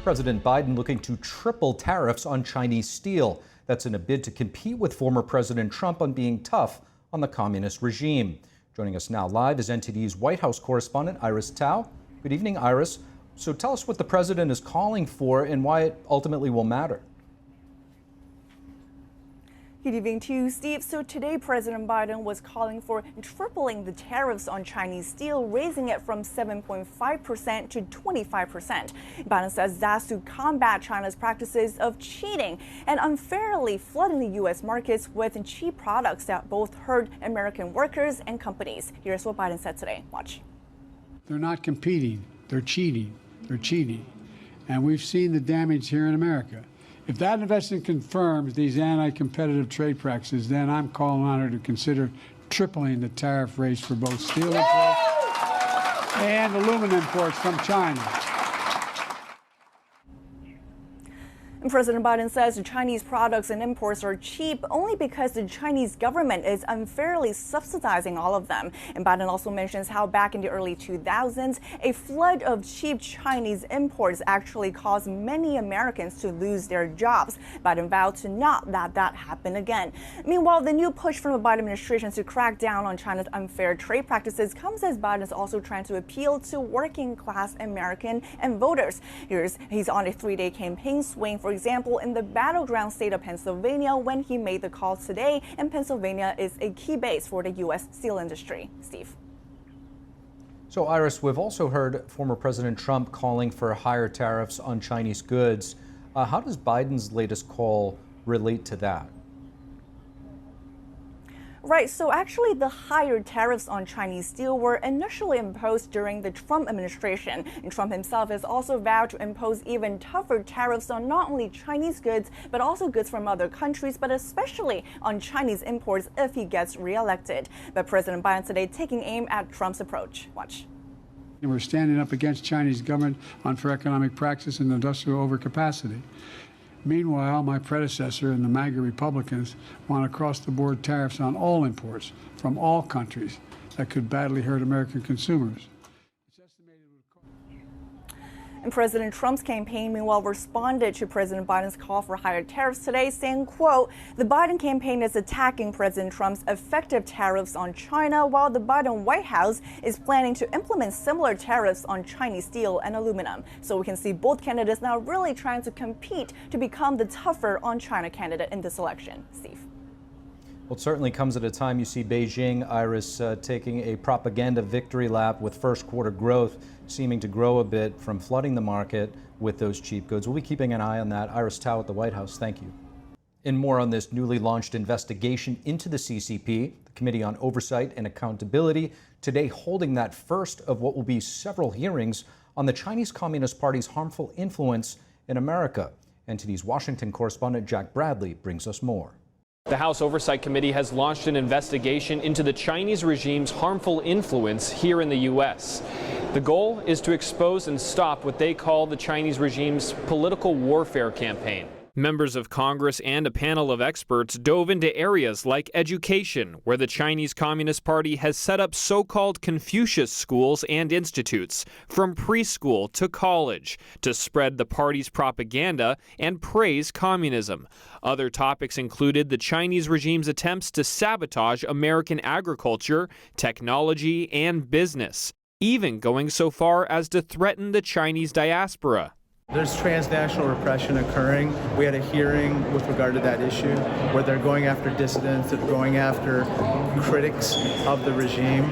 President Biden looking to triple tariffs on Chinese steel. That's in a bid to compete with former President Trump on being tough on the communist regime. Joining us now live is NTD's White House correspondent Iris Tao. Good evening, Iris. So tell us what the president is calling for and why it ultimately will matter. Good evening to you, Steve. So today, President Biden was calling for tripling the tariffs on Chinese steel, raising it from 7.5% to 25%. Biden says that's to combat China's practices of cheating and unfairly flooding the U.S. markets with cheap products that both hurt American workers and companies. Here's what Biden said today. Watch. They're not competing. They're cheating. They're cheating. And we've seen the damage here in America. If that investigation confirms these anti-competitive trade practices, then I'm calling on her to consider tripling the tariff rates for both steel imports and aluminum imports from China. And President Biden says the Chinese products and imports are cheap only because the Chinese government is unfairly subsidizing all of them. And Biden also mentions how back in the early 2000s, a flood of cheap Chinese imports actually caused many Americans to lose their jobs. Biden vowed to not let that happen again. Meanwhile, the new push from the Biden administration to crack down on China's unfair trade practices comes as Biden is also trying to appeal to working class American and voters. He's on a 3-day campaign swing, for example, in the battleground state of Pennsylvania when he made the call today, and Pennsylvania is a key base for the U.S. steel industry. Steve. So, Iris, we've also heard former President Trump calling for higher tariffs on Chinese goods. How does Biden's latest call relate to that? Right, so actually the higher tariffs on Chinese steel were initially imposed during the Trump administration. And Trump himself has also vowed to impose even tougher tariffs on not only Chinese goods, but also goods from other countries, but especially on Chinese imports if he gets reelected. But President Biden today taking aim at Trump's approach. Watch. We're standing up against Chinese government unfair economic practice and industrial overcapacity. Meanwhile, my predecessor and the MAGA Republicans want across-the-board tariffs on all imports from all countries that could badly hurt American consumers. And President Trump's campaign, meanwhile, responded to President Biden's call for higher tariffs today, saying, quote, the Biden campaign is attacking President Trump's effective tariffs on China, while the Biden White House is planning to implement similar tariffs on Chinese steel and aluminum. So we can see both candidates now really trying to compete to become the tougher on China candidate in this election. Steve. Well, it certainly comes at a time you see Beijing, Iris, taking a propaganda victory lap with first quarter growth seeming to grow a bit from flooding the market with those cheap goods. We'll be keeping an eye on that. Iris Tao at the White House, thank you. And more on this newly launched investigation into the CCP, the Committee on Oversight and Accountability, today holding that first of what will be several hearings on the Chinese Communist Party's harmful influence in America. NTD's Washington correspondent Jack Bradley brings us more. The House Oversight Committee has launched an investigation into the Chinese regime's harmful influence here in the U.S. The goal is to expose and stop what they call the Chinese regime's political warfare campaign. Members of Congress and a panel of experts dove into areas like education, where the Chinese Communist Party has set up so-called Confucius schools and institutes, from preschool to college, to spread the party's propaganda and praise communism. Other topics included the Chinese regime's attempts to sabotage American agriculture, technology, and business, even going so far as to threaten the Chinese diaspora. There's transnational repression occurring. We had a hearing with regard to that issue where they're going after dissidents, they're going after critics of the regime,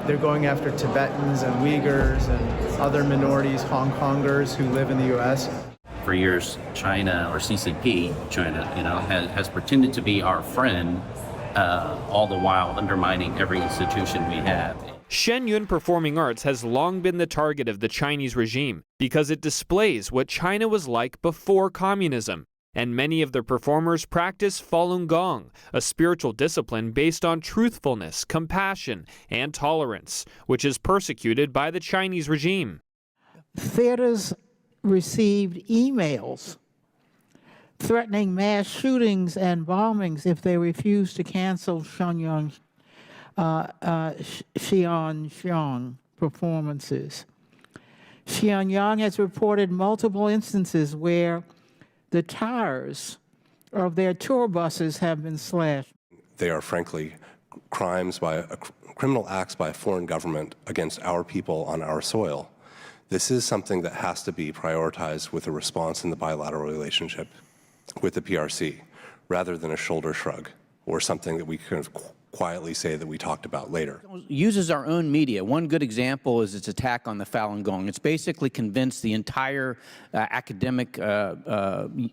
they're going after Tibetans and Uyghurs and other minorities, Hong Kongers who live in the U.S. For years, China, or CCP, China, has pretended to be our friend, all the while undermining every institution we have. Shenyun Performing Arts has long been the target of the Chinese regime because it displays what China was like before communism. And many of the performers practice Falun Gong, a spiritual discipline based on truthfulness, compassion, and tolerance, which is persecuted by the Chinese regime. Theaters received emails threatening mass shootings and bombings if they refused to cancel Xianxiang performances. Pyongyang has reported multiple instances where the tires of their tour buses have been slashed. They are frankly criminal acts by a foreign government against our people on our soil. This is something that has to be prioritized with a response in the bilateral relationship with the PRC, rather than a shoulder shrug or something that we kind of quietly say that we talked about later. Uses our own media. One good example is its attack on the Falun Gong. It's basically convinced the entire academic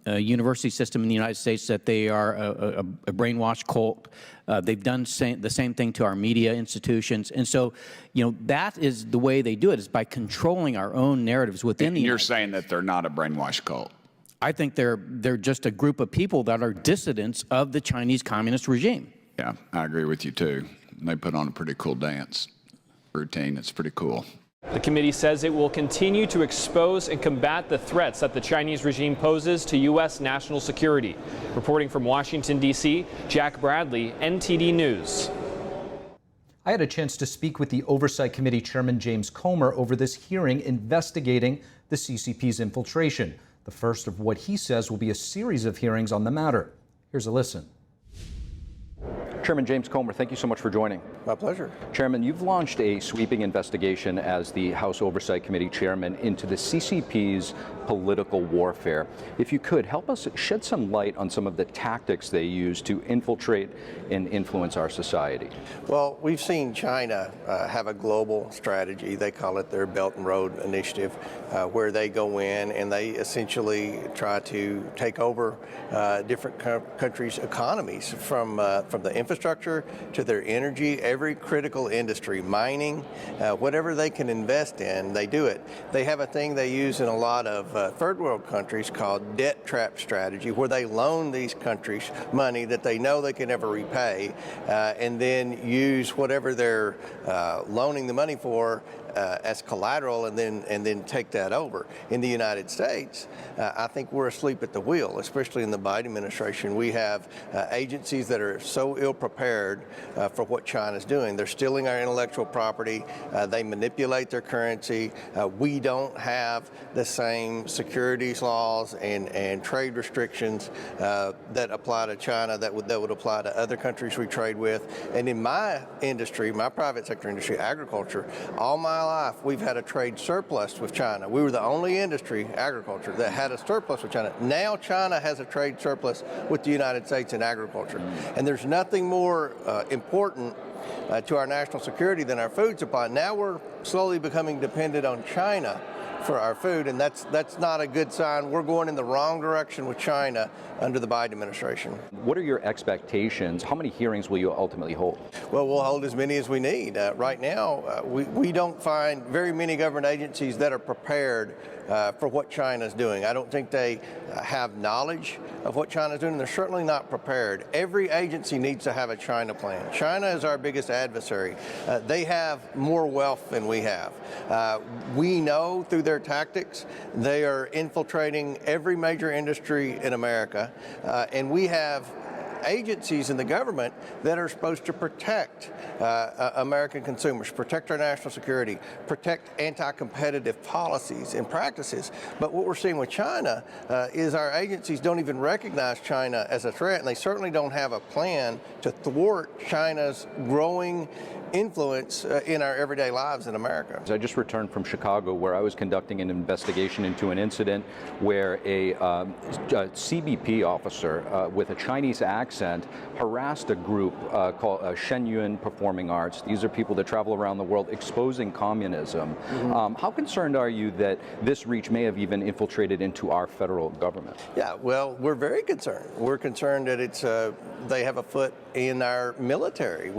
university system in the United States that they are a brainwashed cult. They've done the same thing to our media institutions. And so, you know, that is the way they do it, is by controlling our own narratives within the You're saying that they're not a brainwashed cult? I think they're just a group of people that are dissidents of the Chinese Communist regime. Yeah, I agree with you too. They put on a pretty cool dance routine. It's pretty cool. The committee says it will continue to expose and combat the threats that the Chinese regime poses to U.S. national security. Reporting from Washington, D.C., Jack Bradley, NTD News. I had a chance to speak with the Oversight Committee Chairman James Comer over this hearing investigating the CCP's infiltration. The first of what he says will be a series of hearings on the matter. Here's a listen. Chairman James Comer, thank you so much for joining. My pleasure. Chairman, you've launched a sweeping investigation as the House Oversight Committee Chairman into the CCP's political warfare. If you could, help us shed some light on some of the tactics they use to infiltrate and influence our society. Well, we've seen China have a global strategy. They call it their Belt and Road Initiative, where they go in and they essentially try to take over different countries' economies, from the infrastructure to their energy, every critical industry, mining, whatever they can invest in, they do it. They have a thing they use in a lot of third world countries called debt trap strategy, where they loan these countries money that they know they can never repay, and then use whatever they're loaning the money for as collateral, and then take that over. In the United States, I think we're asleep at the wheel, especially in the Biden administration. We have agencies that are so ill prepared for what China's doing. They're stealing our intellectual property. They manipulate their currency. We don't have the same securities laws and trade restrictions that apply to China that would apply to other countries we trade with. And in my industry, my private sector industry, agriculture, all my life we've had a trade surplus with China. We were the only industry, agriculture, that had a surplus with China. Now China has a trade surplus with the United States in agriculture. And there's nothing more important to our national security than our food supply. Now we're slowly becoming dependent on China for our food, and that's not a good sign. We're going in the wrong direction with China under the Biden administration. What are your expectations? How many hearings will you ultimately hold? Well, we'll hold as many as we need. Right now, we don't find very many government agencies that are prepared for what China's doing. I don't think they have knowledge of what China's doing. They're certainly not prepared. Every agency needs to have a China plan. China is our biggest adversary. They have more wealth than we have. We know through their tactics, they are infiltrating every major industry in America, and we have agencies in the government that are supposed to protect American consumers, protect our national security, protect anti-competitive policies and practices. But what we're seeing with China is our agencies don't even recognize China as a threat, and they certainly don't have a plan to thwart China's growing influence in our everyday lives in America. I just returned from Chicago, where I was conducting an investigation into an incident where a CBP officer with a Chinese accent harassed a group called Shenyun Performing Arts. These are people that travel around the world exposing communism. Mm-hmm. How concerned are you that this reach may have even infiltrated into our federal government? Yeah, well, we're very concerned. We're concerned that it's they have a foot in our military.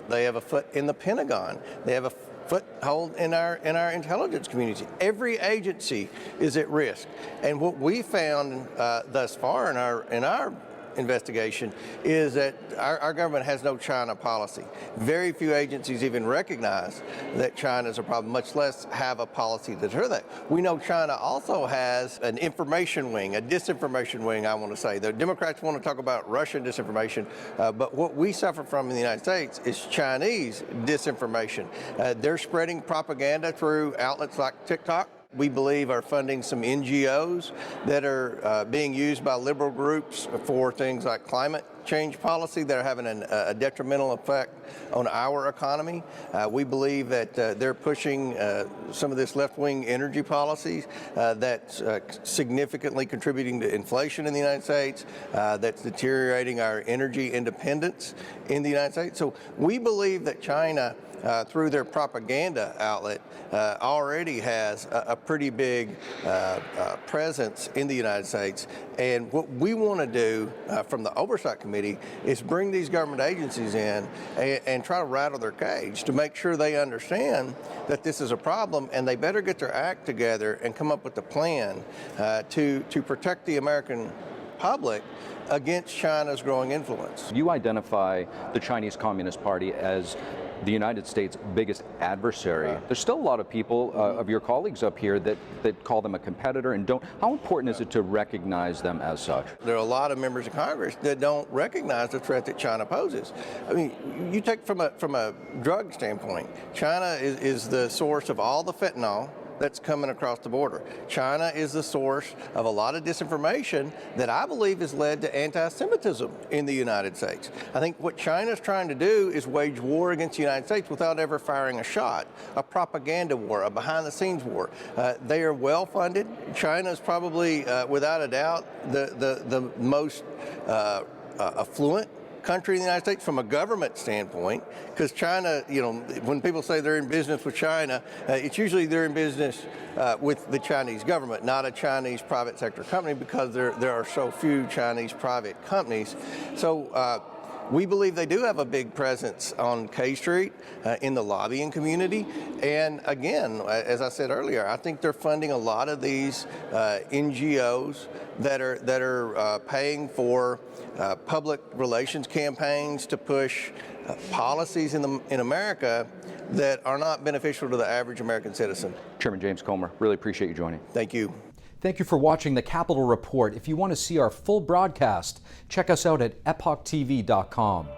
They have a foot in the Pentagon. They have a foothold in our intelligence community. Every agency is at risk. And what we found thus far in our investigation is that our government has no China policy. Very few agencies even recognize that China is a problem, much less have a policy to deter that. We know China also has an information wing, a disinformation wing, I want to say. The Democrats want to talk about Russian disinformation, but what we suffer from in the United States is Chinese disinformation. They're spreading propaganda through outlets like TikTok, We believe are funding some NGOs that are being used by liberal groups for things like climate change policy that are having a detrimental effect on our economy. We believe that they're pushing some of this left-wing energy policies that's significantly contributing to inflation in the United States, that's deteriorating our energy independence in the United States. So we believe that China, through their propaganda outlet, already has a pretty big presence in the United States. And what we want to do from the Oversight Committee is bring these government agencies in and try to rattle their cage to make sure they understand that this is a problem, and they better get their act together and come up with a plan to protect the American public against China's growing influence. You identify the Chinese Communist Party as the United States' biggest adversary. There's still a lot of people of your colleagues up here that call them a competitor and don't. How important is it to recognize them as such? There are a lot of members of Congress that don't recognize the threat that China poses. I mean, you take from a drug standpoint, China is the source of all the fentanyl that's coming across the border. China is the source of a lot of disinformation that I believe has led to anti-Semitism in the United States. I think what China's trying to do is wage war against the United States without ever firing a shot, a propaganda war, a behind-the-scenes war. They are well-funded. China is probably, without a doubt, the most affluent country in the United States from a government standpoint, because China, you know, when people say they're in business with China, it's usually they're in business with the Chinese government, not a Chinese private sector company, because there are so few Chinese private companies. So we believe they do have a big presence on K Street in the lobbying community. And again, as I said earlier, I think they're funding a lot of these NGOs that are paying for public relations campaigns to push policies in America that are not beneficial to the average American citizen. Chairman James Comer, really appreciate you joining. Thank you. Thank you for watching the Capitol Report. If you want to see our full broadcast, check us out at epochtv.com.